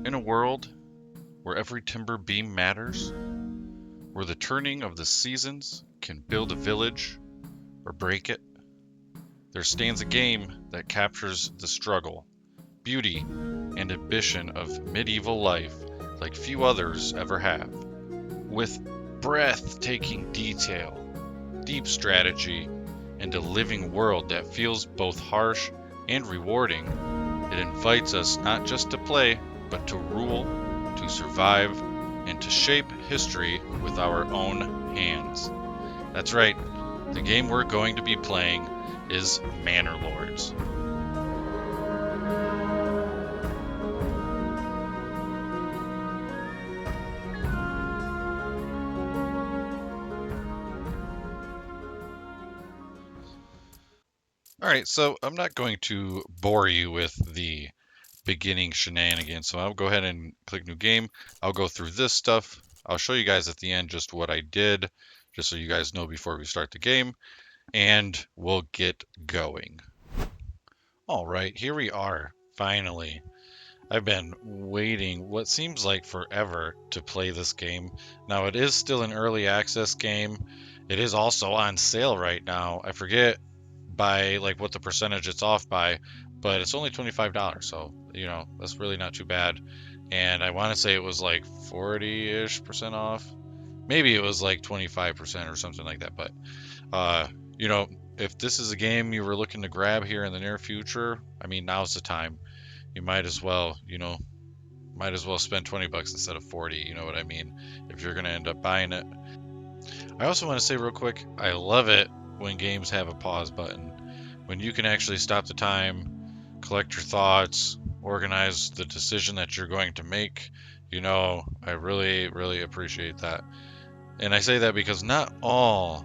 In a world where every timber beam matters, where the turning of the seasons can build a village or break it, there stands a game that captures the struggle, beauty, and ambition of medieval life like few others ever have. With breathtaking detail, deep strategy, and a living world that feels both harsh and rewarding, it invites us not just to play, but to rule, to survive, and to shape history with our own hands. That's right, the game we're going to be playing is Manor Lords. Alright, so I'm not going to bore you with the beginning shenanigans, so I'll go ahead and click new game. I'll go through this stuff. I'll show you guys at the end just what I did, just so you guys know before we start the game, and we'll get going. Alright, here we are, finally. I've been waiting what seems like forever to play this game. Now, it is still an early access game. It is also on sale right now. I forget by like what the percentage it's off by, but it's only $25, so that's really not too bad. And I want to say it was like 40-ish percent off. Maybe it was like 25% or something like that, but uh, you know, if this is a game you were looking to grab here in the near future, I mean, now's the time. You might as well spend 20 bucks instead of 40, you know what I mean, if you're going to end up buying it. I also want to say real quick, I love it when games have a pause button. When you can actually stop the time, collect your thoughts, organize the decision that you're going to make. I really, really appreciate that. And I say that because not all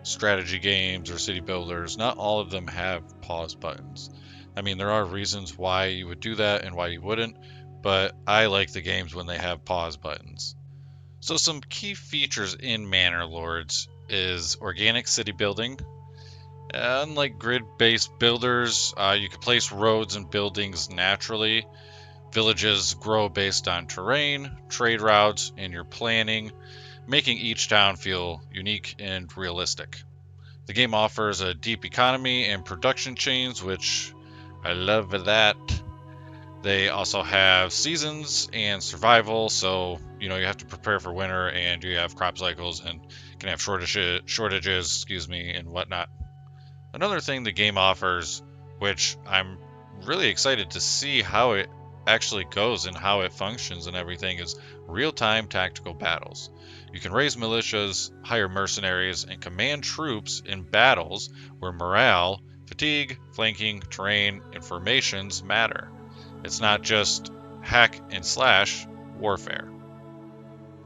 strategy games or city builders, not all of them have pause buttons. I mean, there are reasons why you would do that and why you wouldn't, but I like the games when they have pause buttons. So some key features in Manor Lords is organic city building. Unlike grid-based builders, you can place roads and buildings naturally. Villages grow based on terrain, trade routes, and your planning, making each town feel unique and realistic. The game offers a deep economy and production chains, which I love that. They also have seasons and survival, so you have to prepare for winter, and you have crop cycles and can have shortages, and whatnot. Another thing the game offers, which I'm really excited to see how it actually goes and how it functions and everything, is real-time tactical battles. You can raise militias, hire mercenaries, and command troops in battles where morale, fatigue, flanking, terrain, and formations matter. It's not just hack and slash warfare.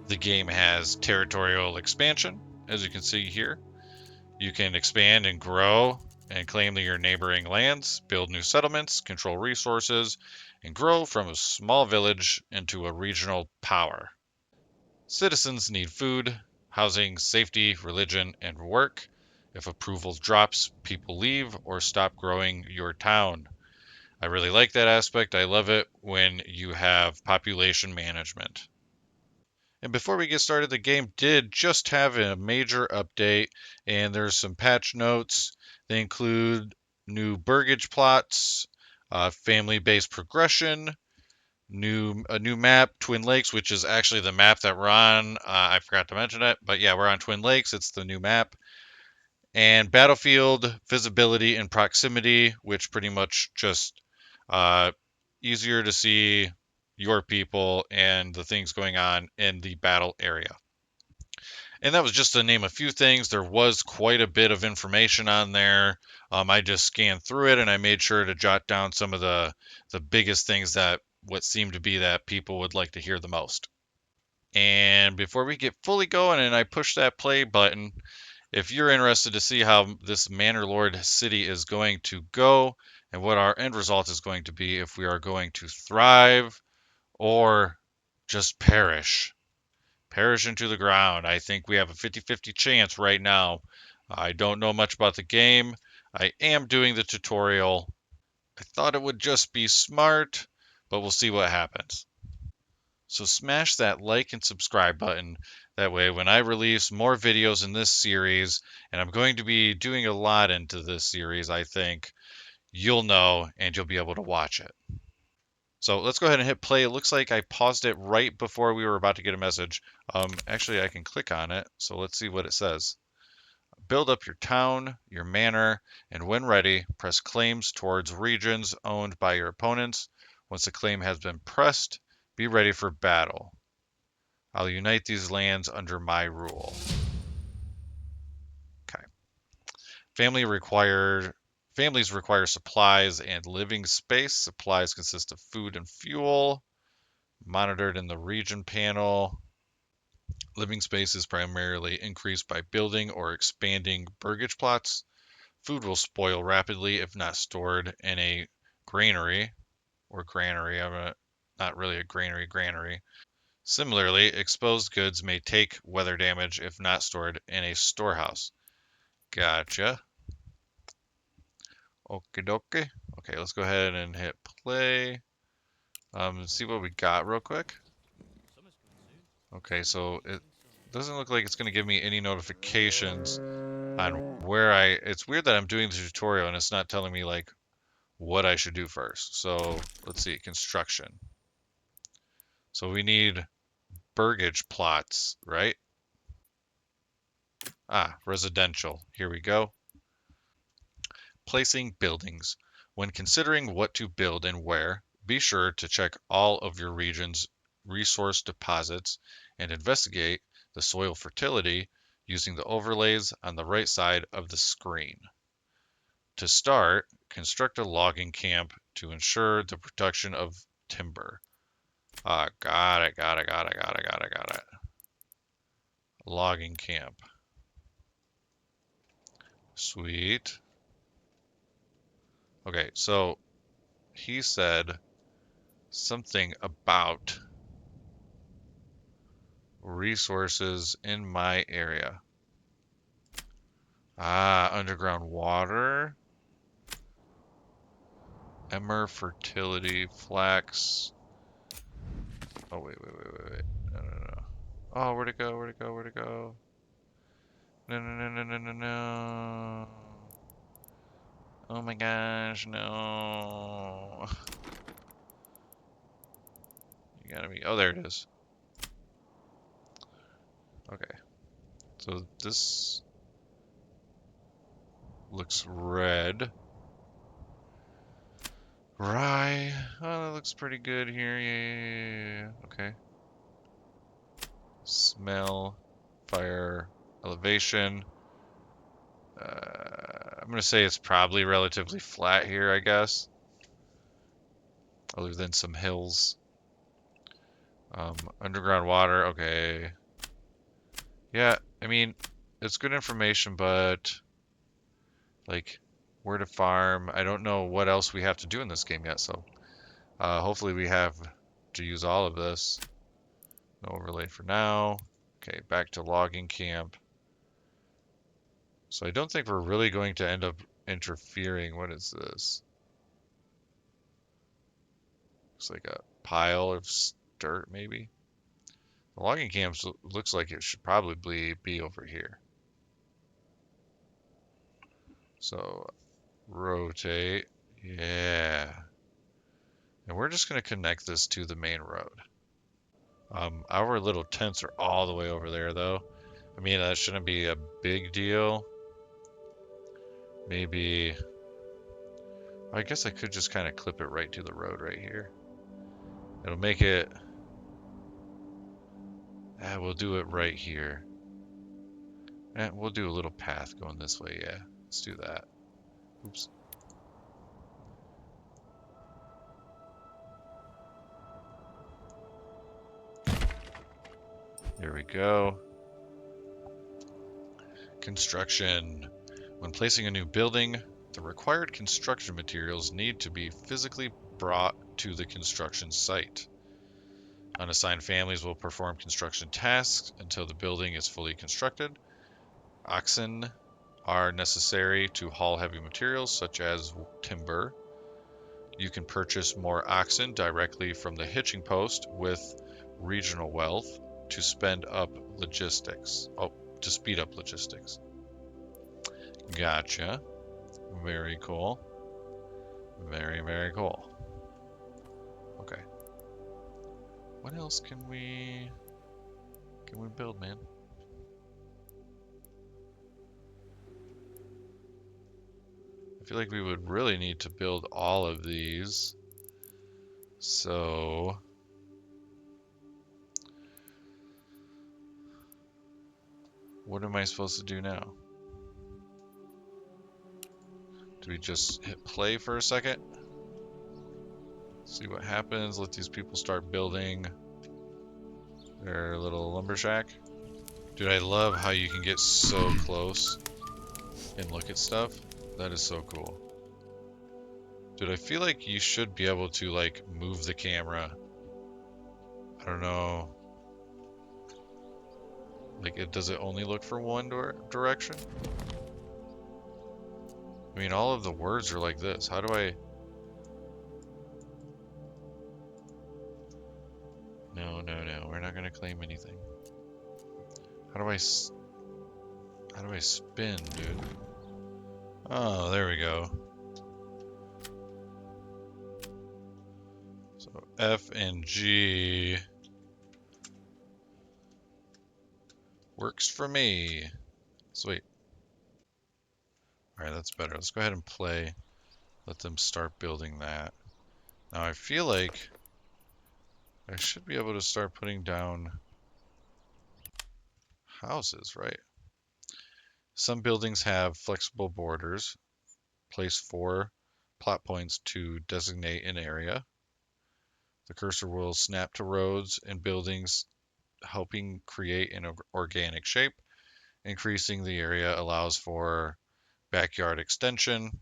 The game has territorial expansion, as you can see here. You can expand and grow and claim your neighboring lands, build new settlements, control resources, and grow from a small village into a regional power. Citizens need food, housing, safety, religion, and work. If approval drops, people leave or stop growing your town. I really like that aspect. I love it when you have population management. And before we get started, the game did just have a major update, and there's some patch notes. They include new burgage plots, family-based progression, a new map, Twin Lakes, which is actually the map that we're on. I forgot to mention it, but yeah, we're on Twin Lakes. It's the new map. And battlefield visibility and proximity, which pretty much just uh, easier to see your people and the things going on in the battle area. And that was just to name a few things. There was quite a bit of information on there. I just scanned through it and I made sure to jot down some of the biggest things that what seemed to be that people would like to hear the most. And before we get fully going and I push that play button, if you're interested to see how this Manor Lord city is going to go and what our end result is going to be, if we are going to thrive or just perish into the ground. I think we have a 50-50 chance right now. I don't know much about the game. I am doing the tutorial. I thought it would just be smart, but we'll see what happens. So smash that like and subscribe button. That way, when I release more videos in this series, and I'm going to be doing a lot into this series, I think, you'll know and you'll be able to watch it. So let's go ahead and hit play. It looks like I paused it right before we were about to get a message. Actually, I can click on it. So let's see what it says. Build up your town, your manor, and when ready, press claims towards regions owned by your opponents. Once the claim has been pressed, be ready for battle. I'll unite these lands under my rule. Okay. Family required. Families require supplies and living space. Supplies consist of food and fuel. Monitored in the region panel. Living space is primarily increased by building or expanding burgage plots. Food will spoil rapidly if not stored in a granary or granary. Not really a granary. Similarly, exposed goods may take weather damage if not stored in a storehouse. Gotcha. Okie dokie. Okay, let's go ahead and hit play. See what we got real quick. Okay, so it doesn't look like it's going to give me any notifications on where it's weird that I'm doing the tutorial and it's not telling me like what I should do first. So let's see, construction. So we need burgage plots, right? Residential. Here we go. Placing buildings. When considering what to build and where, be sure to check all of your region's resource deposits and investigate the soil fertility using the overlays on the right side of the screen. To start, construct a logging camp to ensure the production of timber. Got it. Logging camp. Sweet. Okay, so he said something about resources in my area. Underground water. Emmer fertility, flax. Oh, wait. No. Oh, where'd it go? No. Oh my gosh, no. You gotta be. Oh, there it is. Okay. So this looks red. Rye. Oh, that looks pretty good here. Yeah. Okay. Smell, fire, elevation. I'm gonna say it's probably relatively flat here, I guess. Other than some hills. Underground water. Okay. Yeah, I mean, it's good information, but like where to farm. I don't know what else we have to do in this game yet, so hopefully we have to use all of this. No overlay for now. Okay, back to logging camp. So I don't think we're really going to end up interfering. What is this? Looks like a pile of dirt, maybe. The logging camp looks like it should probably be over here. So rotate. Yeah. And we're just going to connect this to the main road. Our little tents are all the way over there, though. I mean, that shouldn't be a big deal. Maybe... I guess I could just kind of clip it right to the road right here. It'll make it... we'll do it right here. And we'll do a little path going this way, yeah. Let's do that. Oops. There we go. Construction. When placing a new building, the required construction materials need to be physically brought to the construction site. Unassigned families will perform construction tasks until the building is fully constructed. Oxen are necessary to haul heavy materials such as timber. You can purchase more oxen directly from the hitching post with regional wealth to spend up logistics. Oh, to speed up logistics. Gotcha. Very cool. Very, very cool. Okay. What else can we build, man? I feel like we would really need to build all of these. So what am I supposed to do now? Do we just hit play for a second? See what happens. Let these people start building their little lumber shack. Dude, I love how you can get so close and look at stuff. That is so cool. Dude, I feel like you should be able to like move the camera. I don't know. Like, does it only look for one direction? I mean, all of the words are like this. How do I... No, no, no. We're not going to claim anything. How do I spin, dude? Oh, there we go. So F and G works for me. Sweet. All right, that's better. Let's go ahead and play. Let them start building that. Now I feel like I should be able to start putting down houses, right? Some buildings have flexible borders. Place 4 plot points to designate an area. The cursor will snap to roads and buildings, helping create an organic shape. Increasing the area allows for backyard extension.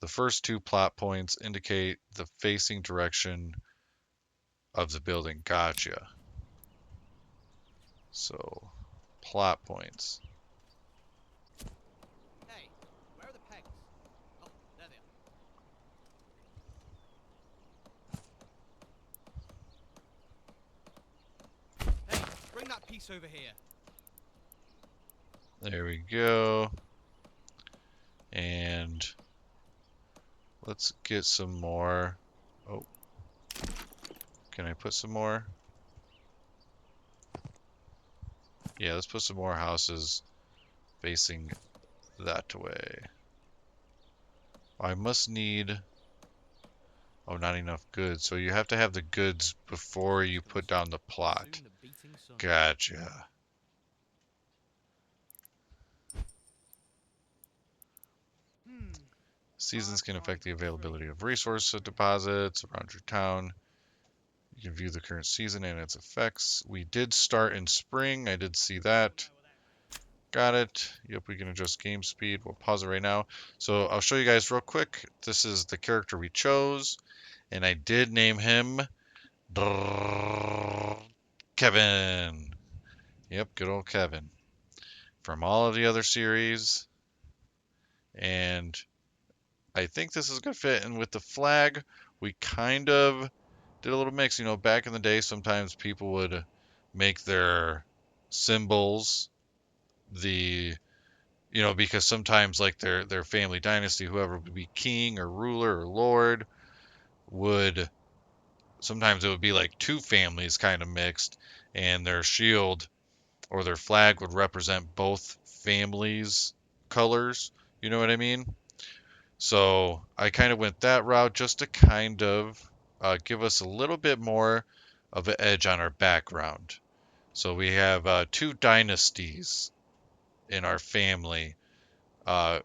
The first 2 plot points indicate the facing direction of the building. Gotcha. So, plot points. Hey, where are the pegs? Oh, there they are. Hey, bring that piece over here. There we go. And let's get some more. Oh, can I put some more? Yeah, let's put some more houses facing that way. I must need... Oh, not enough goods. So you have to have the goods before you put down the plot. Gotcha. Seasons can affect the availability of resource deposits around your town. You can view the current season and its effects. We did start in spring. I did see that. Got it. Yep, we can adjust game speed. We'll pause it right now. So I'll show you guys real quick. This is the character we chose. And I did name him Kevin. Yep, good old Kevin. From all of the other series. And I think this is going to fit in with the flag. We kind of did a little mix. You know, back in the day, sometimes people would make their symbols because sometimes like their family dynasty, whoever would be king or ruler or lord, would sometimes it would be like two families kind of mixed, and their shield or their flag would represent both families' colors. You know what I mean? So I kind of went that route just to kind of give us a little bit more of an edge on our background. So we have 2 dynasties in our family uh,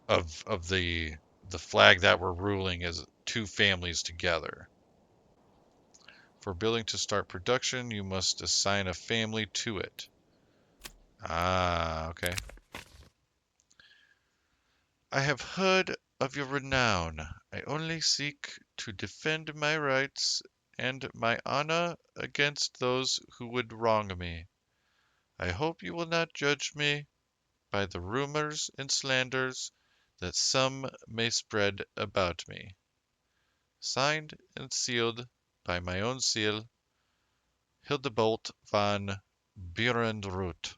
of the flag that we're ruling as 2 families together. For building to start production, you must assign a family to it. Ah, okay. I have heard of your renown. I only seek to defend my rights and my honor against those who would wrong me. I hope you will not judge me by the rumors and slanders that some may spread about me. Signed and sealed by my own seal, Hildebolt von Bierenroot.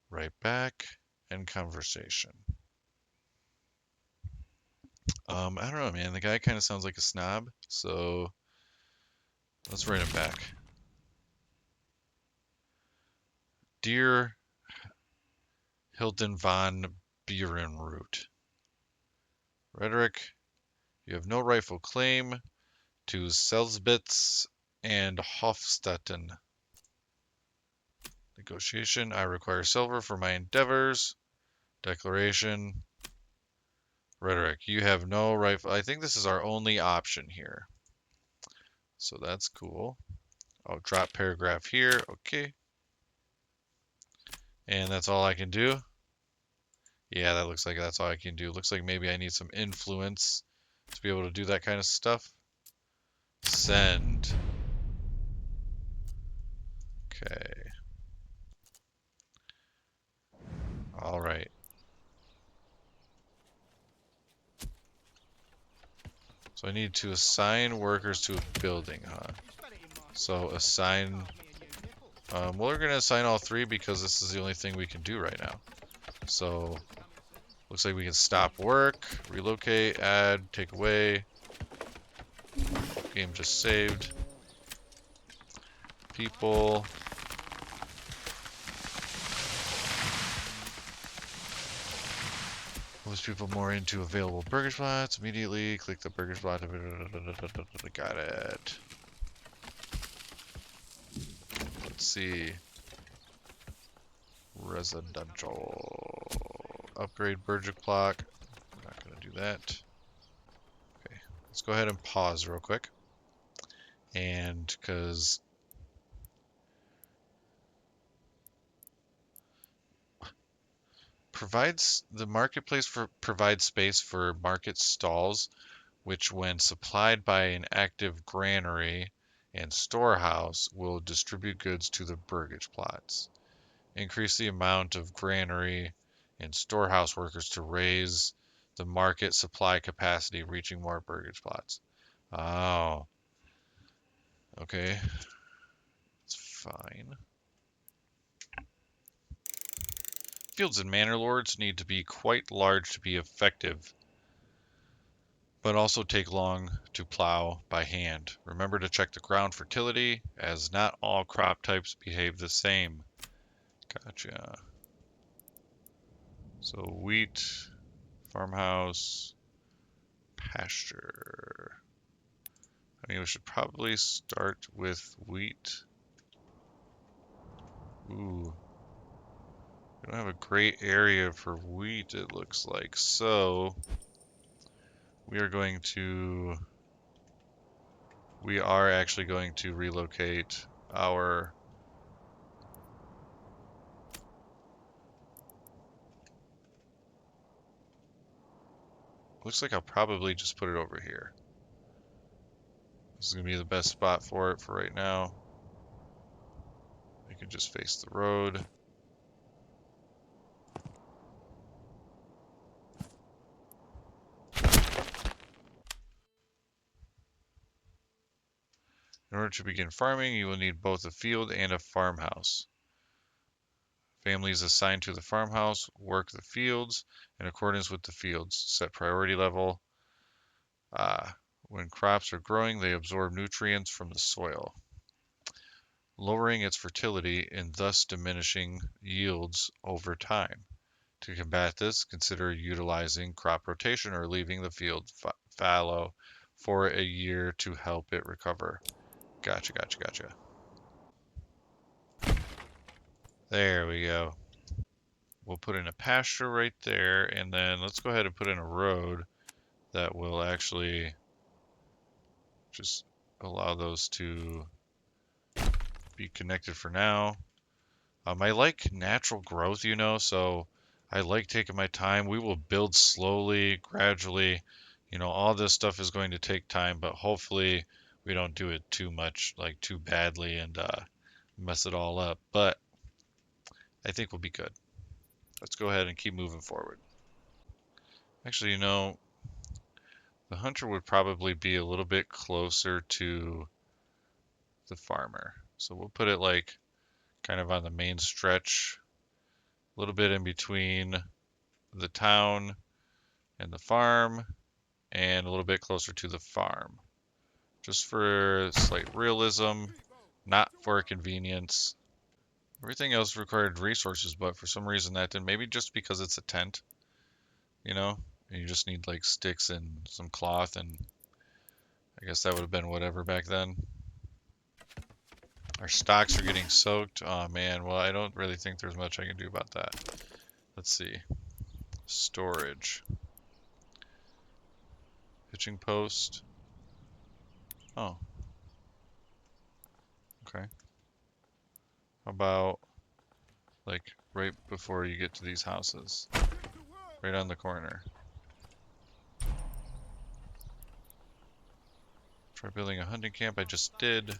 Right back and conversation. I don't know, man. The guy kind of sounds like a snob, so let's write him back. Dear Hilton von Bierenroot. Rhetoric, you have no rightful claim to Selsbitz and Hofstetten. Negotiation, I require silver for my endeavors. Declaration, rhetoric, you have no rightful. I think this is our only option here. So that's cool. I'll drop paragraph here. Okay. And that's all I can do. Yeah, that looks like that's all I can do. Looks like maybe I need some influence to be able to do that kind of stuff. Send. Okay. All right. So I need to assign workers to a building, huh? So assign. Well, we're going to assign all three because this is the only thing we can do right now. So looks like we can stop work, relocate, add, take away. Game just saved. People. Most people more into available burger spots. Immediately click the burger spot. Got it. Let's see. Residential. Upgrade burger clock. I'm not going to do that. Okay. Let's go ahead and pause real quick. And because the marketplace provides space for market stalls, which when supplied by an active granary and storehouse will distribute goods to the burgage plots. Increase the amount of granary and storehouse workers to raise the market supply capacity, reaching more burgage plots. Oh, okay. It's fine. Fields and manor lords need to be quite large to be effective, but also take long to plow by hand. Remember to check the ground fertility, as not all crop types behave the same. Gotcha. So wheat, farmhouse, pasture. I mean, we should probably start with wheat. Ooh. We don't have a great area for wheat, it looks like. So we are actually going to relocate our looks like I'll probably just put it over here. This is going to be the best spot for it for right now. We can just face the road. In order to begin farming, you will need both a field and a farmhouse. Families assigned to the farmhouse work the fields in accordance with the fields. Set priority level. When crops are growing, they absorb nutrients from the soil, lowering its fertility and thus diminishing yields over time. To combat this, consider utilizing crop rotation or leaving the field fallow for a year to help it recover. Gotcha, gotcha, gotcha. There we go. We'll put in a pasture right there, and then let's go ahead and put in a road that will actually just allow those to be connected for now. I like natural growth, so I like taking my time. We will build slowly, gradually. All this stuff is going to take time, but hopefully we don't do it too much, like too badly and mess it all up. But I think we'll be good. Let's go ahead and keep moving forward. Actually, the hunter would probably be a little bit closer to the farmer. So we'll put it like kind of on the main stretch, a little bit in between the town and the farm, and a little bit closer to the farm. Just for slight realism, not for convenience. Everything else required resources, but for some reason that didn't. Maybe just because it's a tent, you know? And you just need like sticks and some cloth, and I guess that would have been whatever back then. Our stocks are getting soaked. Oh man, well I don't really think there's much I can do about that. Let's see. Storage. Pitching post. Oh, okay. How about like right before you get to these houses? Right on the corner. Try building a hunting camp. I just did.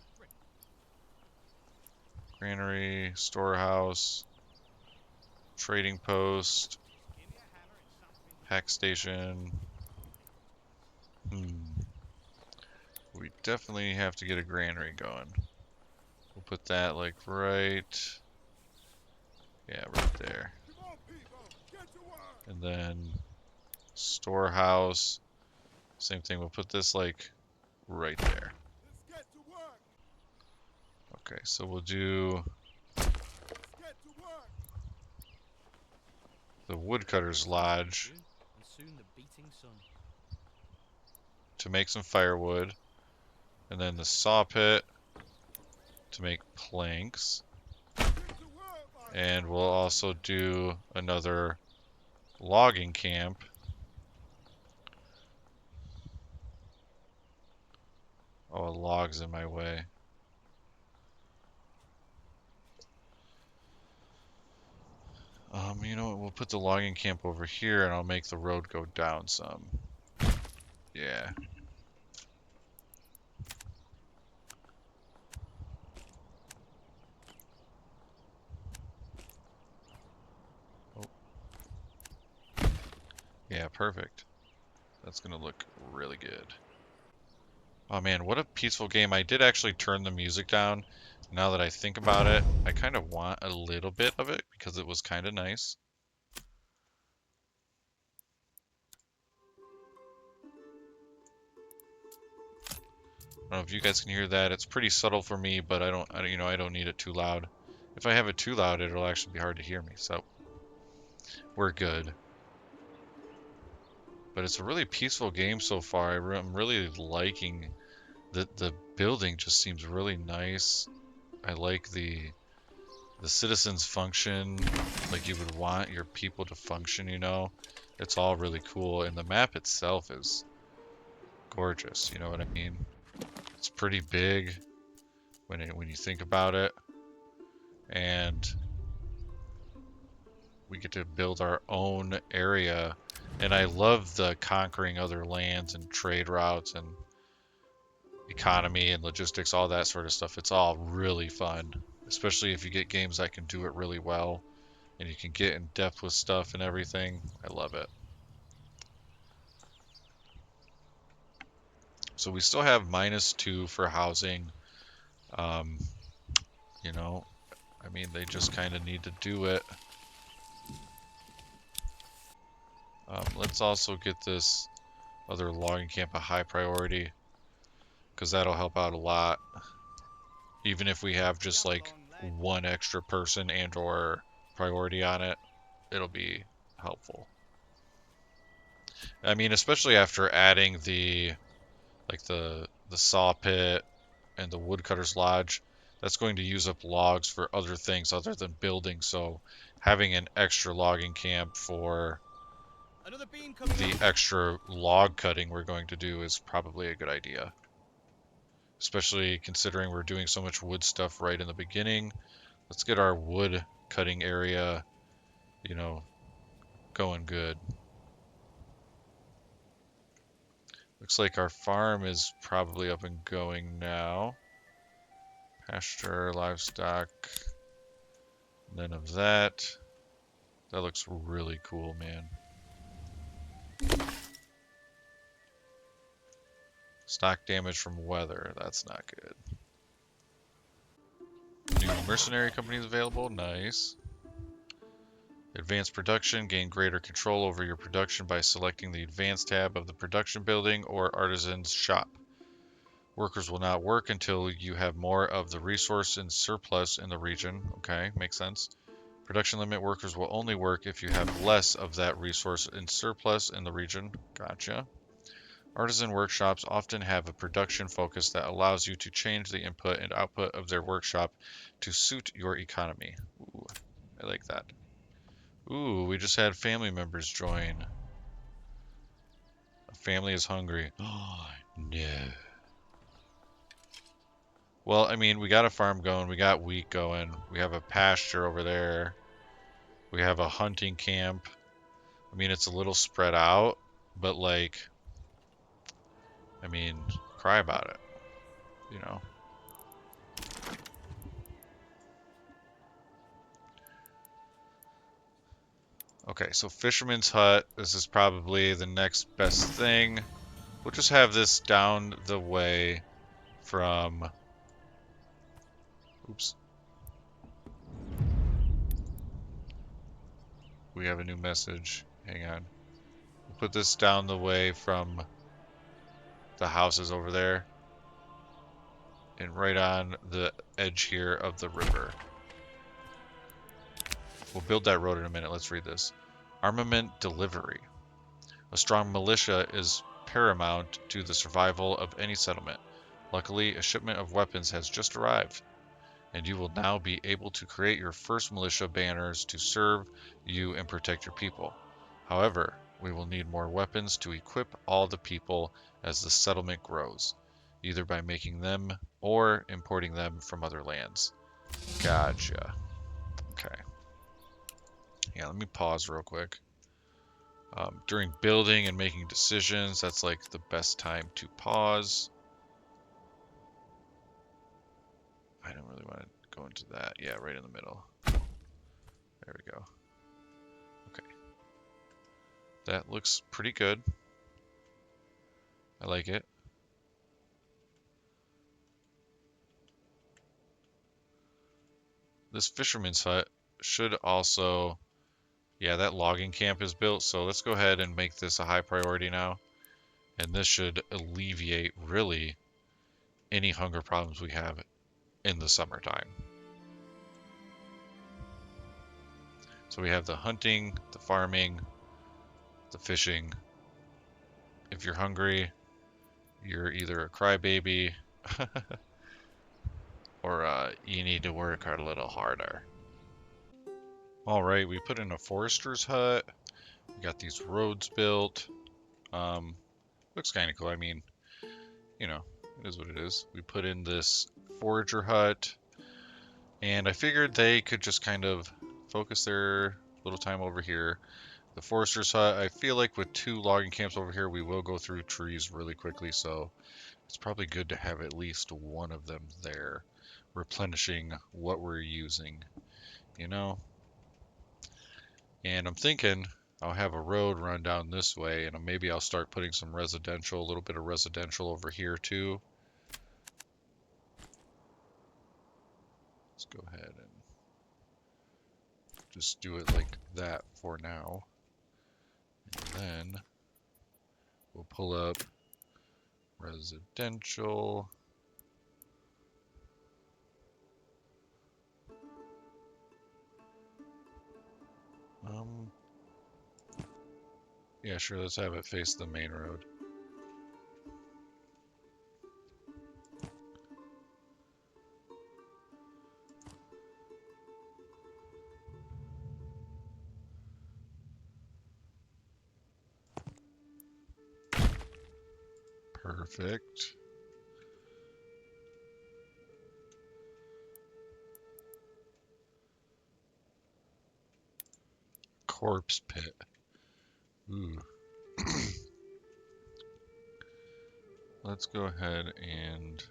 Granary, storehouse, trading post, pack station. We definitely have to get a granary going. We'll put that like right, yeah, right there. And then storehouse, same thing. We'll put this like right there. Okay, so we'll do the woodcutter's lodge to make some firewood, and then the saw pit to make planks, and we'll also do another logging camp. Oh, a log's in my way. You know what, we'll put the logging camp over here and I'll make the road go down some. Yeah. Oh. Yeah, perfect. That's gonna look really good. Oh man, what a peaceful game. I did actually turn the music down. Now that I think about it, I kind of want a little bit of it because it was kind of nice. I don't know if you guys can hear that. It's pretty subtle for me, but I don't need it too loud. If I have it too loud, it'll actually be hard to hear me. So we're good. But it's a really peaceful game so far. I'm really liking the building. Just seems really nice. I like the citizens function like you would want your people to function, you know. It's all really cool, and the map itself is gorgeous, you know what I mean? It's pretty big when you think about it, and we get to build our own area, and I love the conquering other lands and trade routes and economy and logistics, all that sort of stuff. It's all really fun, especially if you get games that can do it really well and you can get in depth with stuff and everything. I love it. So we still have -2 for housing. Um, you know, I mean, they just kind of need to do it. Let's also get this other logging camp a high priority, because that'll help out a lot. Even if we have just like one extra person and or priority on it, it'll be helpful. I mean, especially after adding the saw pit and the woodcutter's lodge, that's going to use up logs for other things other than building. So having an extra logging camp for the extra log cutting we're going to do is probably a good idea. Especially considering we're doing so much wood stuff right in the beginning. Let's get our wood cutting area, you know, going good. Looks like our farm is probably up and going now. Pasture, livestock, none of that. That looks really cool, man. Stock damage from weather, that's not good. mercenary companies available. Nice. Advanced production. Gain greater control over your production by selecting the advanced tab of the production building or artisan's shop. Workers will not work until you have more of the resource in surplus in the region. Okay, makes sense. Production limit. Workers will only work if you have less of that resource in surplus in the region. Gotcha. Artisan workshops often have a production focus that allows you to change the input and output of their workshop to suit your economy. Ooh, I like that. Ooh, we just had family members join. A family is hungry. Oh, no. Well, I mean, we got a farm going. We got wheat going. We have a pasture over there. We have a hunting camp. I mean, it's a little spread out, but like, I mean, cry about it, you know? Okay, so Fisherman's Hut. This is probably the next best thing. We'll just have this down the way from... Oops. We have a new message. Hang on. We'll put this down the way from the houses over there. And right on the edge here of the river. We'll build that road in a minute. Let's read this. Armament delivery. A strong militia is paramount to the survival of any settlement. Luckily, a shipment of weapons has just arrived, and you will now be able to create your first militia banners to serve you and protect your people. However, we will need more weapons to equip all the people as the settlement grows, either by making them or importing them from other lands. Gotcha. Okay. Yeah, let me pause real quick. During building and making decisions, that's like the best time to pause. I don't really want to go into that. Yeah, right in the middle. There we go. Okay. That looks pretty good. I like it. This fisherman's hut should also... Yeah, that logging camp is built, so let's go ahead and make this a high priority now. And this should alleviate, really, any hunger problems we have in the summertime. So we have the hunting, the farming, the fishing. If you're hungry, you're either a crybaby or you need to work a little harder. Alright, we put in a forester's hut. We got these roads built. Looks kind of cool. I mean, you know, it is what it is. We put in this forager hut. And I figured they could just kind of focus their little time over here. The forester's hut, I feel like with 2 logging camps over here, we will go through trees really quickly. So it's probably good to have at least one of them there, replenishing what we're using, you know? And I'm thinking I'll have a road run down this way, and maybe I'll start putting some residential, a little bit of residential over here too. Let's go ahead and just do it like that for now. And then we'll pull up residential. Yeah, sure, let's have it face the main road. Perfect. Corpse pit. Ooh. Let's go ahead and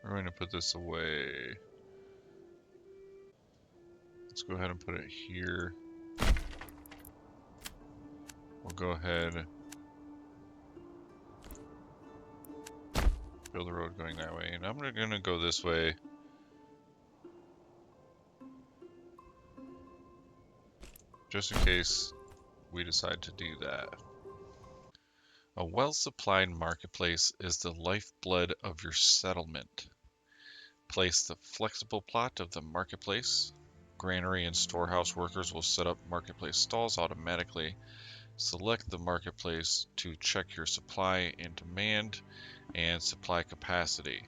we're going to put this away. Let's go ahead and put it here. We'll go ahead build a road going that way. And I'm gonna go this way. Just in case we decide to do that. A well-supplied marketplace is the lifeblood of your settlement. Place the flexible plot of the marketplace. Granary and storehouse workers will set up marketplace stalls automatically. Select the marketplace to check your supply and demand and supply capacity.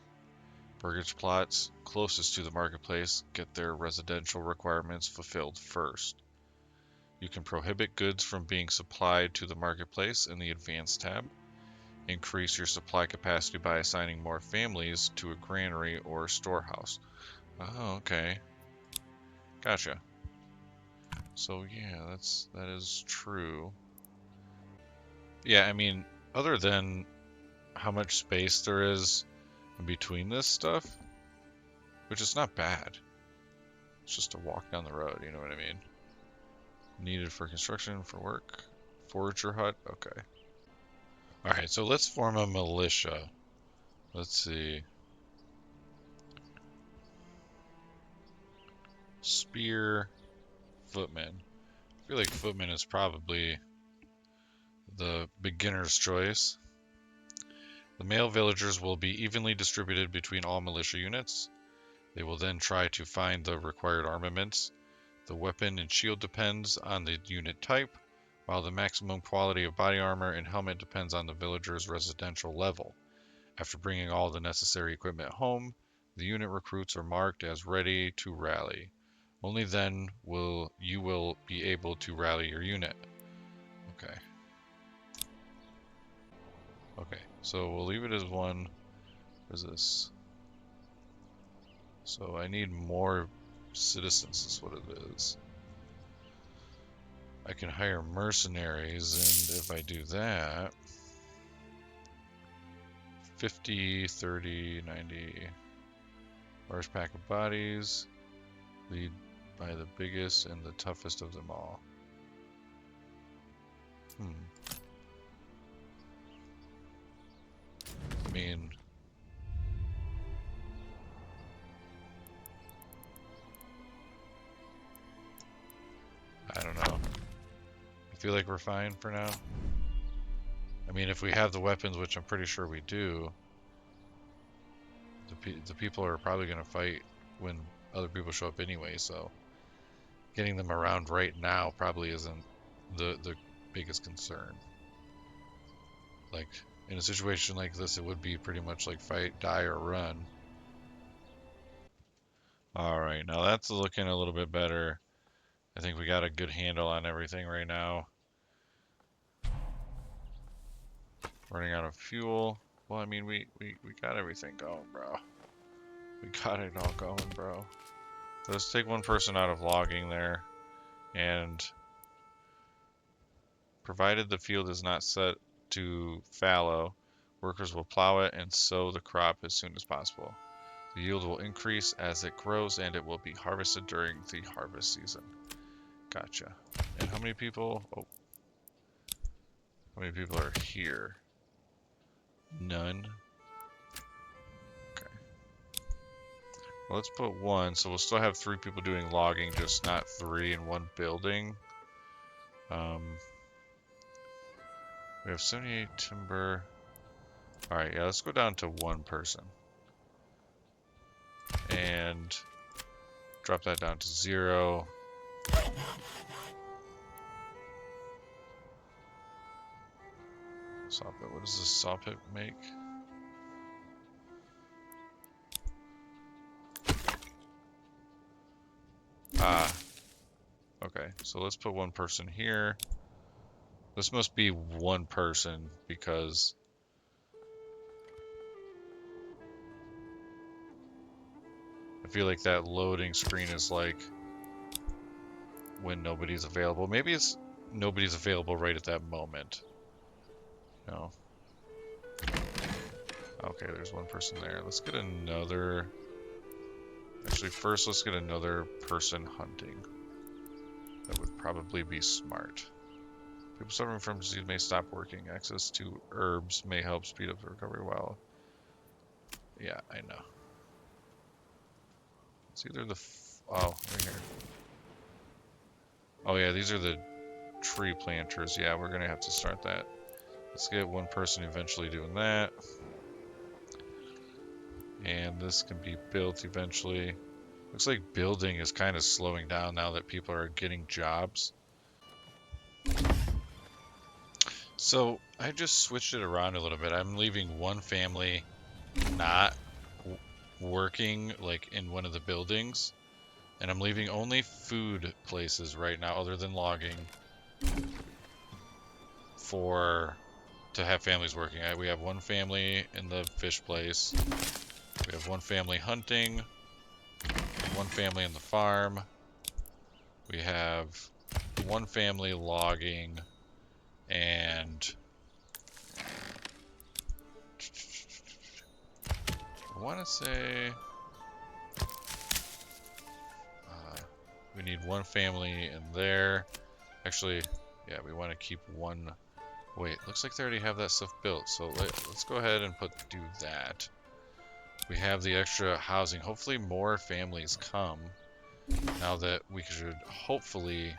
Burgage plots closest to the marketplace get their residential requirements fulfilled first. You can prohibit goods from being supplied to the marketplace in the Advanced tab. Increase your supply capacity by assigning more families to a granary or storehouse. Oh, okay. Gotcha. So yeah, that is true. Yeah, I mean, other than how much space there is in between this stuff, which is not bad. It's just a walk down the road, you know what I mean? Needed for construction, for work. Forager hut, okay. Alright, so let's form a militia. Let's see. Spear, footman. I feel like footman is probably the beginner's choice. The male villagers will be evenly distributed between all militia units. They will then try to find the required armaments. The weapon and shield depends on the unit type, while the maximum quality of body armor and helmet depends on the villager's residential level. After bringing all the necessary equipment home, the unit recruits are marked as ready to rally. Only then will you be able to rally your unit. Okay. Okay, so we'll leave it as one. What is this? So I need more citizens is what it is. I can hire mercenaries, and if I do that, 50, 30, 90, large pack of bodies, lead by the biggest and the toughest of them all. I mean, I don't know. I feel like we're fine for now. I mean, if we have the weapons, which I'm pretty sure we do, the people are probably going to fight when other people show up anyway, so getting them around right now probably isn't the biggest concern. Like, in a situation like this, it would be pretty much like fight, die, or run. Alright, now that's looking a little bit better. I think we got a good handle on everything right now. Running out of fuel. Well, I mean, we got everything going, bro. We got it all going, bro. So let's take one person out of logging there. And provided the field is not set to fallow, workers will plow it and sow the crop as soon as possible. The yield will increase as it grows and it will be harvested during the harvest season. Gotcha. And how many people? Oh. How many people are here? None. Okay. Well, let's put one, so we'll still have 3 people doing logging, just not 3 in one building. We have 78 timber. Alright, yeah, let's go down to 1 person. And drop that down to 0. Saw pit. What does this saw pit make? Ah. Okay, so let's put 1 person here. This must be 1 person because I feel like that loading screen is like when nobody's available. Maybe it's nobody's available right at that moment. No. Okay, there's 1 person there. Let's get another... Actually, first let's get another person hunting. That would probably be smart. People suffering from disease may stop working. Access to herbs may help speed up the recovery while Yeah, I know. It's either the... Oh, right here. Oh yeah, these are the tree planters. Yeah, we're gonna have to start that. Let's get one person eventually doing that. And this can be built eventually. Looks like building is kind of slowing down now that people are getting jobs. So I just switched it around a little bit. I'm leaving one family not working like in one of the buildings, and I'm leaving only food places right now other than logging to have families working. We have one family in the fish place. We have one family hunting, one family in the farm. We have one family logging, and I want to say we need one family in there. Actually, yeah, we want to keep one. Wait, looks like they already have that stuff built, so let's go ahead and do that. We have the extra housing. Hopefully more families come now that we should hopefully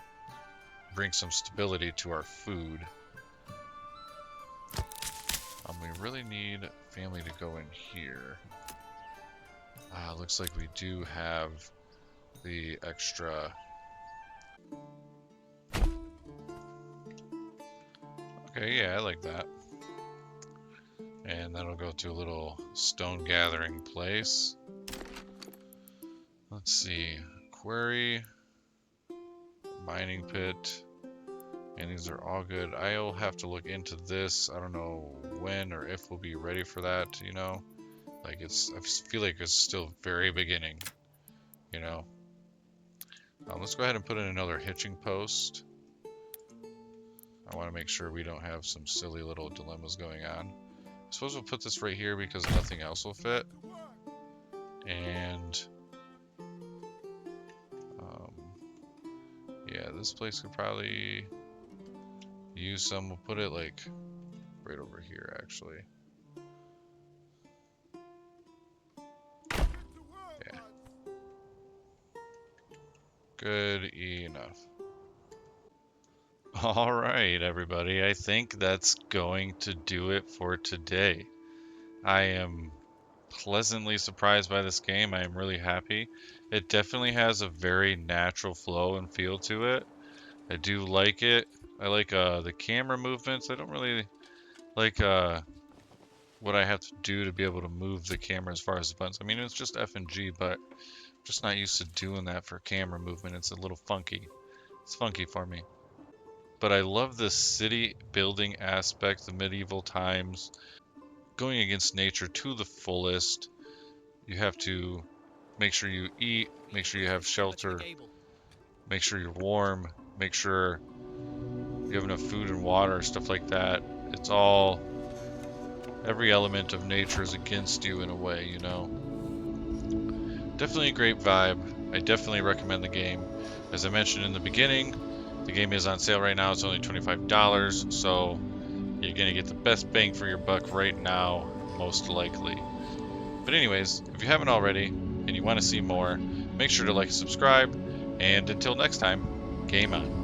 bring some stability to our food. We really need family to go in here. Looks like we do have the extra. Okay, yeah, I like that. And that'll go to a little stone gathering place. Let's see. Quarry, mining pit, and these are all good. I'll have to look into this. I don't know when or if we'll be ready for that, you know? Like I feel like it's still very beginning, you know? Let's go ahead and put in another hitching post. I want to make sure we don't have some silly little dilemmas going on. I suppose we'll put this right here because nothing else will fit. And yeah, this place could probably use some. We'll put it like right over here actually. Yeah. Good enough. All right, everybody. I think that's going to do it for today. I am pleasantly surprised by this game. I am really happy. It definitely has a very natural flow and feel to it. I do like it. I like the camera movements. I don't really like what I have to do to be able to move the camera as far as the buttons. I mean, it's just F and G, but I'm just not used to doing that for camera movement. It's a little funky. It's funky for me. But I love the city building aspect, the medieval times, going against nature to the fullest. You have to make sure you eat, make sure you have shelter, make sure you're warm, make sure you have enough food and water, stuff like that. It's all, every element of nature is against you in a way, you know. Definitely a great vibe. I definitely recommend the game. As I mentioned in the beginning, the game is on sale right now. It's only $25, so you're gonna get the best bang for your buck right now, most likely. But anyways, if you haven't already and you want to see more, make sure to like and subscribe. And until next time, game on.